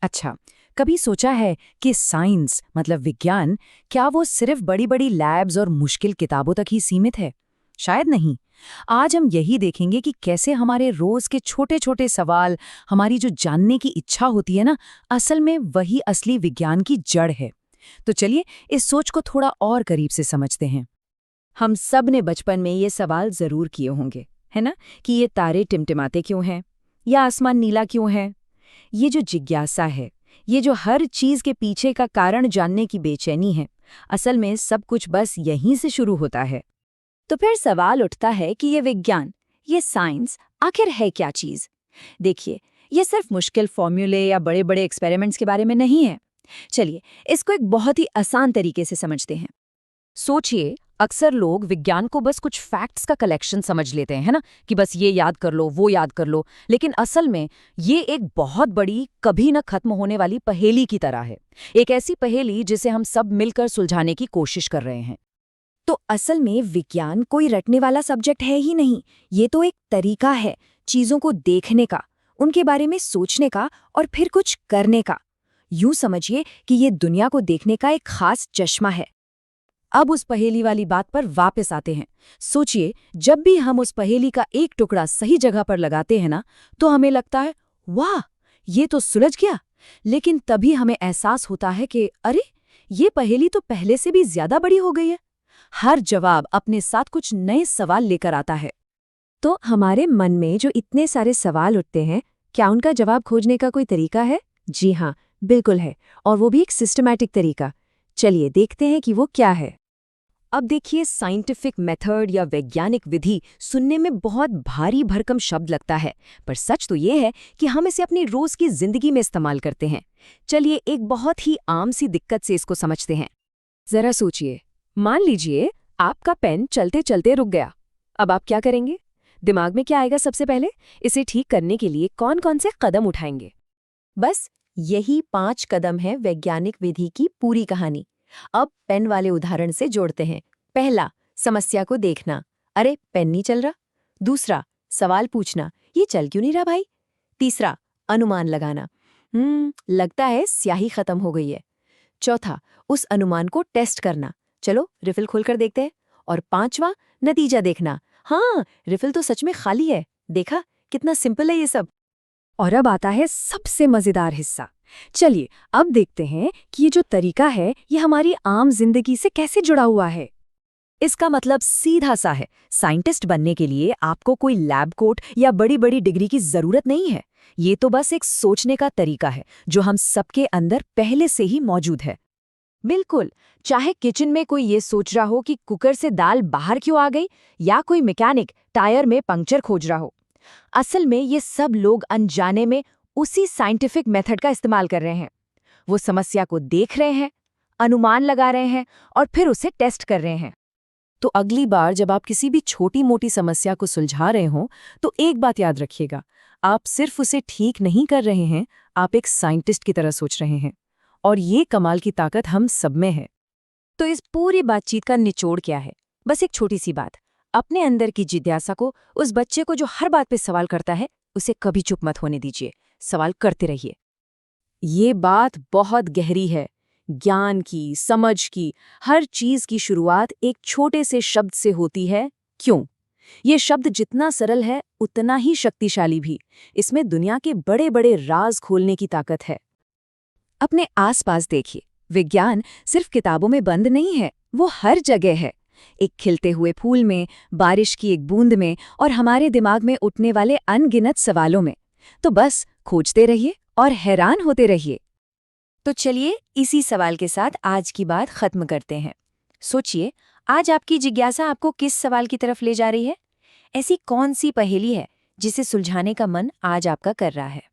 अच्छा, कभी सोचा है कि साइंस मतलब विज्ञान, क्या वो सिर्फ बड़ी-बड़ी लैब्स और मुश्किल किताबों तक ही सीमित है? शायद नहीं। आज हम यही देखेंगे कि कैसे हमारे रोज के छोटे-छोटे सवाल, हमारी जो जानने की इच्छा होती है ना, असल में वही असली विज्ञान की जड़ है। तो चलिए इस सोच को थोड़ा और करीब से समझते हैं। हम सब ने बचपन में ये सवाल जरूर किए होंगे, है ना, कि ये तारे टिमटिमाते क्यों हैं या आसमान नीला क्यों है। ये जो जिज्ञासा है, ये जो हर चीज के पीछे का कारण जानने की बेचैनी है, असल में सब कुछ बस यहीं से शुरू होता है। तो फिर सवाल उठता है कि ये विज्ञान, ये साइंस आखिर है क्या चीज? देखिए, ये सिर्फ मुश्किल फॉर्मूले या बड़े बड़े एक्सपेरिमेंट्स के बारे में नहीं है। चलिए इसको एक बहुत ही आसान तरीके से समझते हैं। सोचिए, अक्सर लोग विज्ञान को बस कुछ फैक्ट्स का कलेक्शन समझ लेते हैं, है ना, कि बस ये याद कर लो, वो याद कर लो। लेकिन असल में ये एक बहुत बड़ी, कभी न खत्म होने वाली पहेली की तरह है। एक ऐसी पहेली जिसे हम सब मिलकर सुलझाने की कोशिश कर रहे हैं। तो असल में विज्ञान कोई रटने वाला सब्जेक्ट है ही नहीं। ये तो एक तरीका है चीजों को देखने का, उनके बारे में सोचने का और फिर कुछ करने का। यूं समझिए कि ये दुनिया को देखने का एक खास चश्मा है। अब उस पहेली वाली बात पर वापस आते हैं। सोचिए, जब भी हम उस पहेली का एक टुकड़ा सही जगह पर लगाते हैं ना, तो हमें लगता है वाह, ये तो सुलझ गया। लेकिन तभी हमें एहसास होता है कि अरे, ये पहेली तो पहले से भी ज्यादा बड़ी हो गई है। हर जवाब अपने साथ कुछ नए सवाल लेकर आता है। तो हमारे मन में जो इतने सारे सवाल उठते हैं, क्या उनका जवाब खोजने का कोई तरीका है? जी हाँ, बिल्कुल है, और वो भी एक सिस्टमैटिक तरीका। चलिए देखते हैं कि वो क्या है। अब देखिए, साइंटिफिक मेथड या वैज्ञानिक विधि सुनने में बहुत भारी भरकम शब्द लगता है, पर सच तो ये है कि हम इसे अपनी रोज की जिंदगी में इस्तेमाल करते हैं। चलिए एक बहुत ही आम सी दिक्कत से इसको समझते हैं। जरा सोचिए, मान लीजिए आपका पेन चलते चलते रुक गया। अब आप क्या करेंगे? दिमाग में क्या आएगा सबसे पहले? इसे ठीक करने के लिए कौन कौन से कदम उठाएंगे? बस यही 5 कदम है वैज्ञानिक विधि की पूरी कहानी। अब पेन वाले उदाहरण से जोड़ते हैं। पहला, समस्या को देखना। अरे, पेन नहीं चल रहा। दूसरा, सवाल पूछना, ये चल क्यों नहीं रहा भाई। तीसरा, अनुमान लगाना। लगता है स्याही खत्म हो गई है। चौथा, उस अनुमान को टेस्ट करना। चलो रिफिल खोलकर देखते हैं। और पांचवा, नतीजा देखना। हाँ, रिफिल तो सच में खाली है। देखा कितना सिंपल है ये सब। और अब आता है सबसे मजेदार हिस्सा। चलिए अब देखते हैं कि ये जो तरीका है, ये हमारी आम जिंदगी से कैसे जुड़ा हुआ है। इसका मतलब सीधा सा है, साइंटिस्ट बनने के लिए आपको कोई लैब कोट या बड़ी बड़ी डिग्री की जरूरत नहीं है। ये तो बस एक सोचने का तरीका है जो हम सबके अंदर पहले से ही मौजूद है। बिल्कुल, चाहे किचन में कोई ये सोच रहा हो कि कुकर से दाल बाहर क्यों आ गई, या कोई मैकेनिक टायर में पंक्चर खोज रहा हो। असल में ये सब लोग अनजाने में उसी साइंटिफिक मेथड का इस्तेमाल कर रहे हैं। वो समस्या को देख रहे हैं, अनुमान लगा रहे हैं और फिर उसे टेस्ट कर रहे हैं। तो अगली बार जब आप किसी भी छोटी मोटी समस्या को सुलझा रहे हों, तो एक बात याद रखिएगा, आप सिर्फ उसे ठीक नहीं कर रहे हैं, आप एक साइंटिस्ट की तरह सोच रहे हैं। और ये कमाल की ताकत हम सब में है। तो इस पूरी बातचीत का निचोड़ क्या है? बस एक छोटी सी बात, अपने अंदर की जिज्ञासा को, उस बच्चे को जो हर बात पे सवाल करता है, उसे कभी चुप मत होने दीजिए, सवाल करते रहिए। ये बात बहुत गहरी है। ज्ञान की, समझ की, हर चीज की शुरुआत एक छोटे से शब्द से होती है, क्यों? ये शब्द जितना सरल है, उतना ही शक्तिशाली भी। इसमें दुनिया के बड़े बड़े राज खोलने की ताकत है। अपने आसपास देखिए, विज्ञान सिर्फ किताबों में बंद नहीं है, वो हर जगह है। एक खिलते हुए फूल में, बारिश की एक बूंद में और हमारे दिमाग में उठने वाले अनगिनत सवालों में। तो बस खोजते रहिए और हैरान होते रहिए। तो चलिए इसी सवाल के साथ आज की बात खत्म करते हैं। सोचिए, आज आपकी जिज्ञासा आपको किस सवाल की तरफ ले जा रही है? ऐसी कौन सी पहेली है जिसे सुलझाने का मन आज आपका कर रहा है?